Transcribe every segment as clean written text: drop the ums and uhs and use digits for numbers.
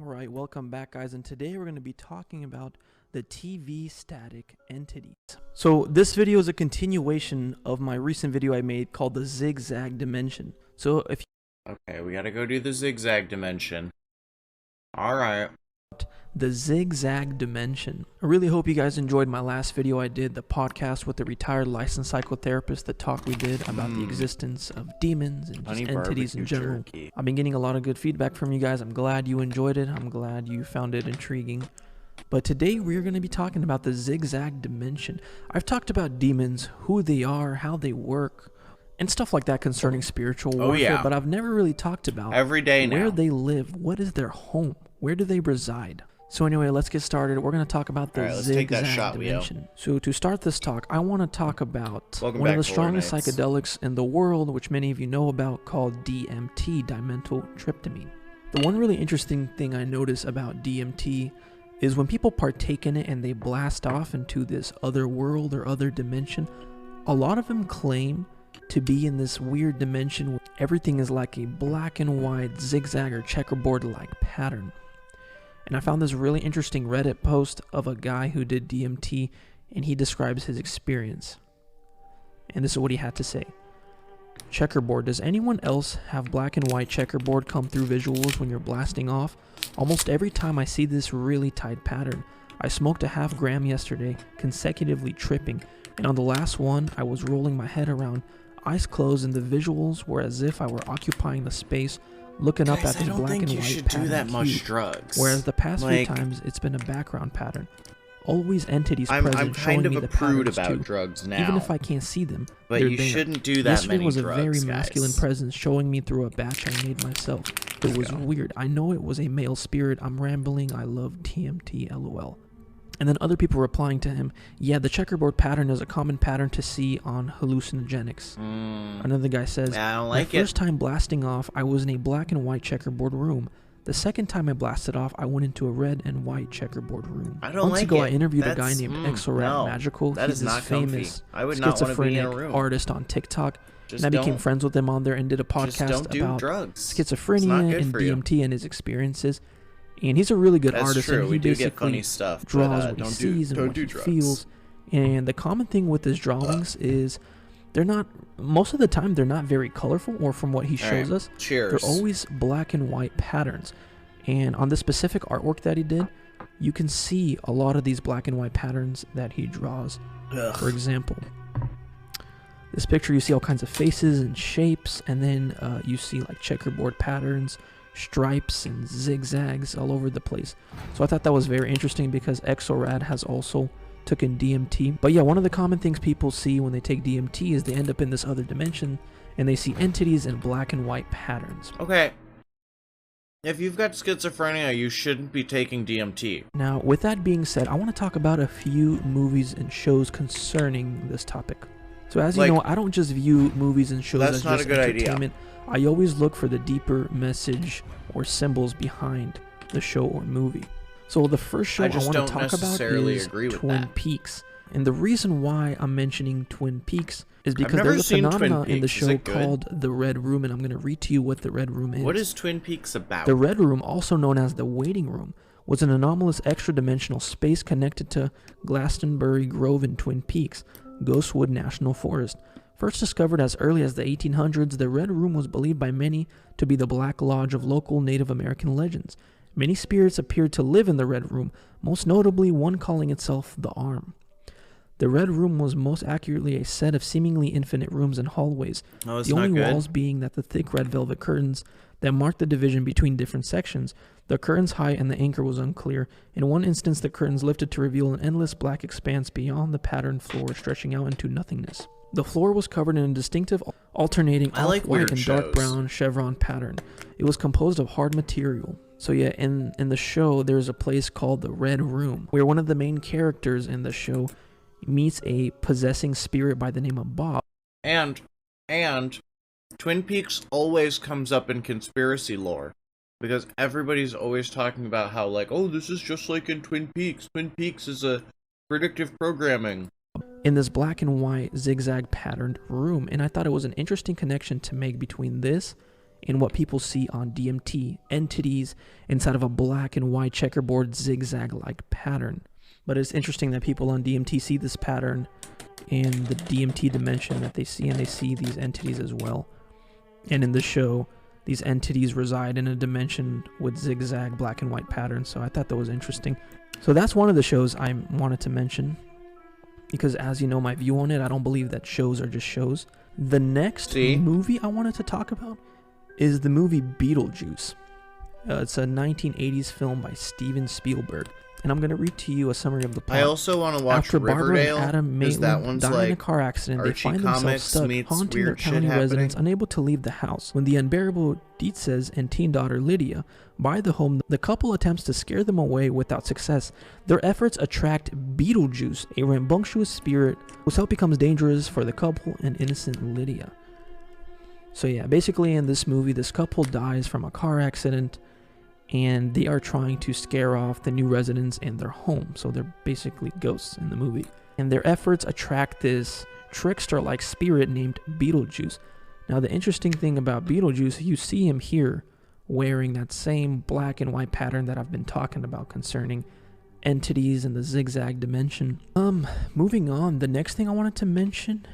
Alright, welcome back guys, and today we're going to be talking about the TV static entities. So this video is a continuation of my recent video I made called the ZigZag dimension. So if Okay, we gotta go do the ZigZag dimension. Alright. the ZigZag dimension. I really hope you guys enjoyed my last video I did, the podcast with the retired licensed psychotherapist, the talk we did about the existence of demons and just entities in general. Jerky. I've been getting a lot of good feedback from you guys. I'm glad you enjoyed it. I'm glad you found it intriguing. But today we're going to be talking about the ZigZag dimension. I've talked about demons, who they are, how they work, and stuff like that concerning spiritual warfare, but I've never really talked about every day now. Where they live, what is their home, where do they reside. So anyway, let's get started. We're going to talk about the ZigZag dimension. So to start this talk, I want to talk about one of the strongest psychedelics in the world, which many of you know about, called DMT, dimethyltryptamine. The one really interesting thing I notice about DMT is when people partake in it and they blast off into this other world or other dimension, a lot of them claim to be in this weird dimension where everything is like a black and white zigzag or checkerboard-like pattern. And I found this really interesting Reddit post of a guy who did DMT, and he describes his experience. And this is what he had to say. Checkerboard. Does anyone else have black and white checkerboard come through visuals when you're blasting off? Almost every time I see this really tight pattern. I smoked a half gram yesterday, consecutively tripping, and on the last one, I was rolling my head around, eyes closed, and the visuals were as if I were occupying the space, looking up at this black and white pattern. Do that much drugs. Whereas the past few times, it's been a background pattern. Always entities present. I'm kind of me a the prude about too, drugs now. Even if I can't see them, but you shouldn't do that Yesterday many was a drugs, very guys. masculine presence showing me through a batch I made myself. It was weird. I know it was a male spirit. I'm rambling. I love DMT, lol. And then other people replying to him, yeah, the checkerboard pattern is a common pattern to see on hallucinogenics. Another guy says, I don't like my first time blasting off, I was in a black and white checkerboard room. The second time I blasted off, I went into a red and white checkerboard room. Months ago, I interviewed a guy named Exorad Magical. He's this famous schizophrenic artist on TikTok. And I became friends with him on there and did a podcast about schizophrenia and DMT and his experiences. And he's a really good artist, and he basically draws what he sees and what he feels. And the common thing with his drawings is they're not, most of the time, they're not very colorful, or from what he shows us, they're always black and white patterns. And on this specific artwork that he did, you can see a lot of these black and white patterns that he draws. For example, this picture, you see all kinds of faces and shapes, and then you see like checkerboard patterns, stripes and zigzags all over the place. So I thought that was very interesting because Exorad has also taken DMT. But yeah, one of the common things people see when they take DMT is they end up in this other dimension and they see entities in black and white patterns. Okay. If you've got schizophrenia, you shouldn't be taking DMT. Now, with that being said, I want to talk about a few movies and shows concerning this topic. So as you know, I don't just view movies and shows as just entertainment. I always look for the deeper message or symbols behind the show or movie. So the first show I want to talk about is Twin Peaks. And the reason why I'm mentioning Twin Peaks is because there's a phenomenon in the show called the Red Room, and I'm going to read to you what the Red Room is. What is Twin Peaks about? The Red Room, also known as the Waiting Room, was an anomalous extra-dimensional space connected to Glastonbury Grove in Twin Peaks, Ghostwood National Forest. First discovered as early as the 1800s, the Red Room was believed by many to be the Black Lodge of local Native American legends. Many spirits appeared to live in the Red Room, most notably one calling itself the Arm. The Red Room was most accurately a set of seemingly infinite rooms and hallways, the only walls being that the thick red velvet curtains that marked the division between different sections. The curtain's height and the anchor was unclear. In one instance, the curtains lifted to reveal an endless black expanse beyond the patterned floor, stretching out into nothingness. The floor was covered in a distinctive alternating off-white and dark brown chevron pattern. It was composed of hard material. So yeah, in the show, there's a place called the Red Room, where one of the main characters in the show meets a possessing spirit by the name of Bob. And Twin Peaks always comes up in conspiracy lore, because everybody's always talking about how, like, oh, this is just like in Twin Peaks. Twin Peaks is a predictive programming. In this black and white zigzag patterned room, and I thought it was an interesting connection to make between this and what people see on DMT, entities inside of a black and white checkerboard zigzag-like pattern. But it's interesting that people on DMT see this pattern in the DMT dimension that they see, and they see these entities as well. And in the show, these entities reside in a dimension with zigzag black and white patterns, so I thought that was interesting. So that's one of the shows I wanted to mention, because as you know my view on it, I don't believe that shows are just shows. The next movie I wanted to talk about is the movie Beetlejuice. It's a 1980s film by Steven Spielberg. And I'm going to read to you a summary of the plot. I also want to watch After Riverdale. Barbara and Adam Maitland die in a car accident, they find themselves stuck, haunting their county residents, unable to leave the house. When the unbearable Dietzes and teen daughter Lydia buy the home, the couple attempts to scare them away without success. Their efforts attract Beetlejuice, a rambunctious spirit whose help becomes dangerous for the couple and innocent Lydia. So yeah, basically in this movie, this couple dies from a car accident, and they are trying to scare off the new residents in their home. So they're basically ghosts in the movie. And their efforts attract this trickster-like spirit named Beetlejuice. Now the interesting thing about Beetlejuice, you see him here wearing that same black and white pattern that I've been talking about concerning entities in the zigzag dimension. Moving on, the next thing I wanted to mention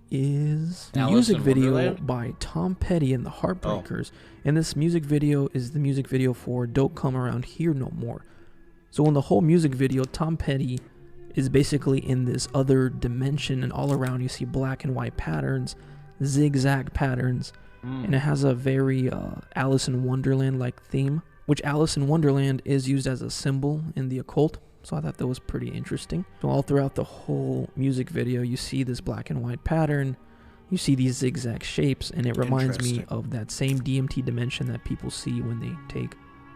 is a music video by Tom Petty and the Heartbreakers. And this music video is the music video for Don't Come Around Here No More. So in the whole music video, Tom Petty is basically in this other dimension, and all around you see black and white patterns, zigzag patterns, and it has a very Alice in Wonderland like theme, which Alice in Wonderland is used as a symbol in the occult. So I thought that was pretty interesting. So all throughout the whole music video, you see this black and white pattern, you see these zigzag shapes, and it reminds me of that same DMT dimension that people see when they take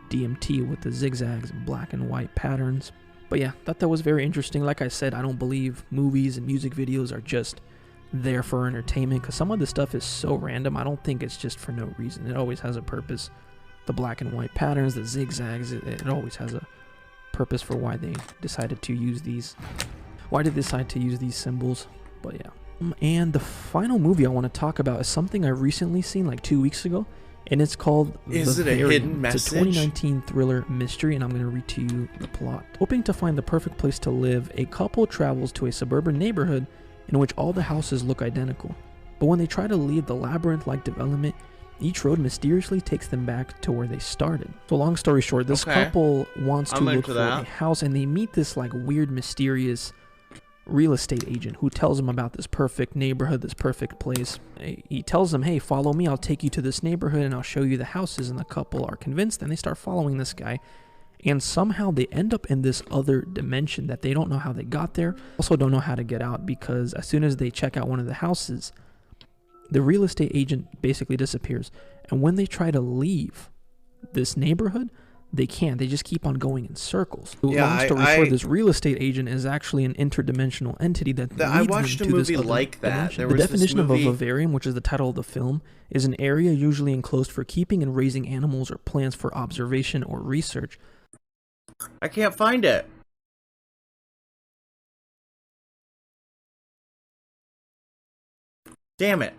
DMT with the zigzags and black and white patterns. But yeah, thought that was very interesting. Like I said, I don't believe movies and music videos are just there for entertainment, because some of the stuff is so random. I don't think it's just for no reason. It always has a purpose. The black and white patterns, the zigzags, it always has a purpose for why they decided to use these. Why did they decide to use these symbols? But yeah. And the final movie I want to talk about is something I recently seen like 2 weeks ago, and it's called Is it a Hidden Message? It's a 2019 thriller mystery, and I'm going to read to you the plot. Hoping to find the perfect place to live, a couple travels to a suburban neighborhood in which all the houses look identical. But when they try to leave the labyrinth-like development, each road mysteriously takes them back to where they started. So long story short, this couple wants to look for a house, and they meet this like weird, mysterious real estate agent who tells them about this perfect neighborhood, this perfect place. He tells them, hey, follow me, I'll take you to this neighborhood and I'll show you the houses. And the couple are convinced, and they start following this guy. And somehow they end up in this other dimension that they don't know how they got there. Also don't know how to get out, because as soon as they check out one of the houses, the real estate agent basically disappears. And when they try to leave this neighborhood, they can't. They just keep on going in circles. Yeah, long story short, this real estate agent is actually an interdimensional entity that leads I watched them a to this movie other like that. dimension. The definition of a vivarium, which is the title of the film, is an area usually enclosed for keeping and raising animals or plants for observation or research. I can't find it. Damn it.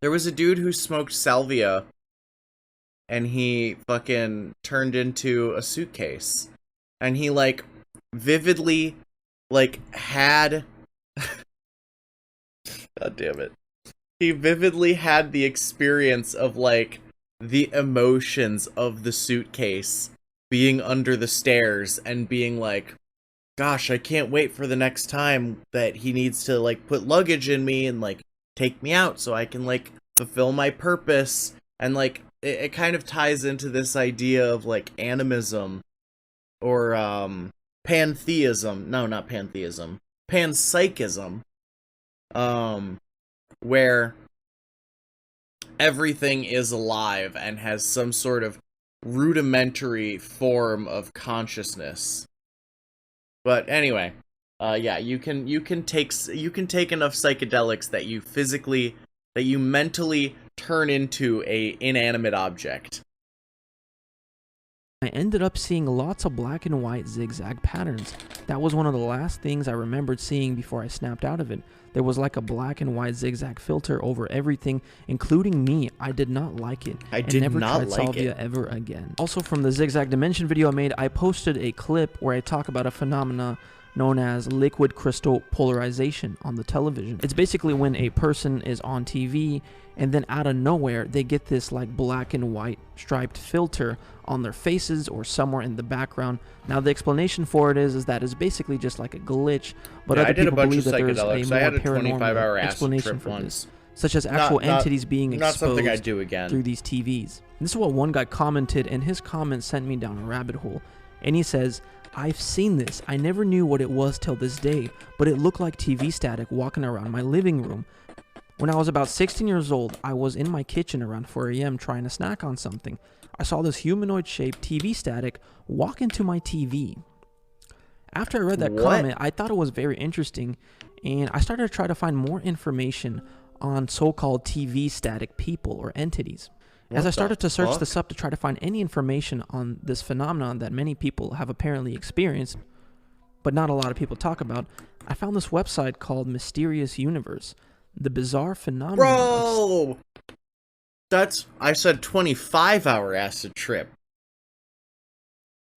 There was a dude who smoked salvia, and he fucking turned into a suitcase. And he, like, vividly, like, had... God damn it. He vividly had the experience of, like, the emotions of the suitcase being under the stairs and being like, gosh, I can't wait for the next time that he needs to, like, put luggage in me and, like, take me out so I can, like, fulfill my purpose. And, like, it kind of ties into this idea of, like, animism or pantheism. No, not pantheism. Panpsychism. Where everything is alive and has some sort of rudimentary form of consciousness. But anyway, yeah, you can take enough psychedelics that you mentally turn into a inanimate object. I ended up seeing lots of black and white zigzag patterns. That was one of the last things I remembered seeing before I snapped out of it. There was like a black and white ZigZag filter over everything, including me. I did not like it. I did never not tried like salvia it. ever again. Also, from the ZigZag Dimension video I made, I posted a clip where I talk about a phenomena known as liquid crystal polarization on the television. It's basically when a person is on TV and then out of nowhere they get this like black and white striped filter on their faces or somewhere in the background. Now the explanation for it is that it's basically just like a glitch, but other people believe that there's a more paranormal explanation for this, such as actual entities being exposed through these TVs. And this is what one guy commented, and his comment sent me down a rabbit hole. And he says, "I've seen this. I never knew what it was till this day, but it looked like TV static walking around my living room. When I was about 16 years old, I was in my kitchen around 4 a.m. trying to snack on something. I saw this humanoid-shaped TV static walk into my TV. After I read that comment, I thought it was very interesting, and I started to try to find more information on so-called TV static people or entities. As I started to search this up to try to find any information on this phenomenon that many people have apparently experienced, but not a lot of people talk about, I found this website called Mysterious Universe, the bizarre phenomenon." Bro! I said 25-hour acid trip.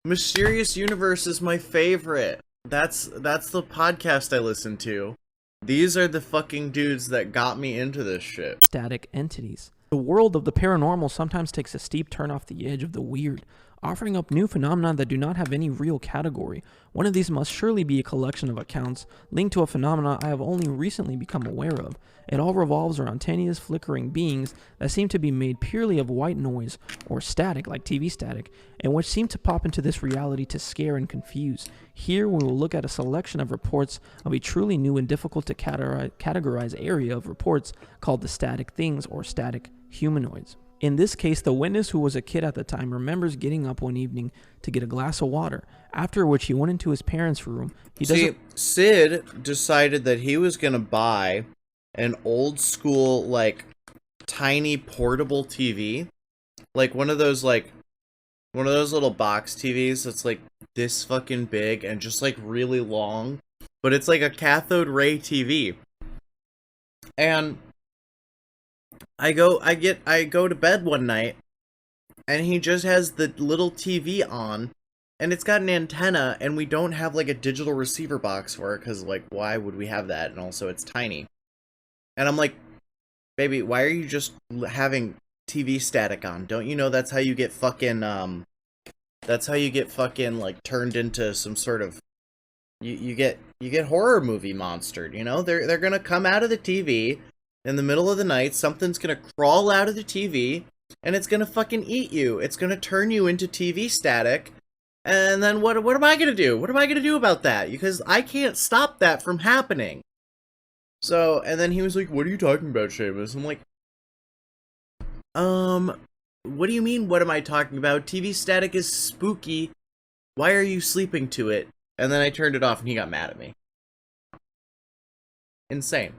Mysterious Universe is my favorite. That's the podcast I listen to. These are the fucking dudes that got me into this shit. Static entities. The world of the paranormal sometimes takes a steep turn off the edge of the weird, offering up new phenomena that do not have any real category. One of these must surely be a collection of accounts linked to a phenomena I have only recently become aware of. It all revolves around tenuous flickering beings that seem to be made purely of white noise or static like TV static, and which seem to pop into this reality to scare and confuse. Here we will look at a selection of reports of a truly new and difficult to categorize area of reports called the static things or static humanoids. In this case, the witness, who was a kid at the time, remembers getting up one evening to get a glass of water, after which he went into his parents' room. Sid decided that he was going to buy an old school, like, tiny portable TV. Like, one of those little box TVs that's, like, this fucking big and just, like, really long. But it's like a cathode ray TV. And I go to bed one night, and he just has the little TV on, and it's got an antenna, and we don't have, like, a digital receiver box for it, because, like, why would we have that? And also, it's tiny. And I'm like, baby, why are you just having TV static on? Don't you know that's how you get fucking, like, turned into some sort of, you get horror movie monstered, you know? They're gonna come out of the TV in the middle of the night, something's gonna crawl out of the TV, and it's gonna fucking eat you. It's gonna turn you into TV static, and then what am I gonna do? What am I gonna do about that? Because I can't stop that from happening. So, and then he was like, "What are you talking about, Seamus?" I'm like, what do you mean, what am I talking about? TV static is spooky. Why are you sleeping to it? And then I turned it off, and he got mad at me. Insane.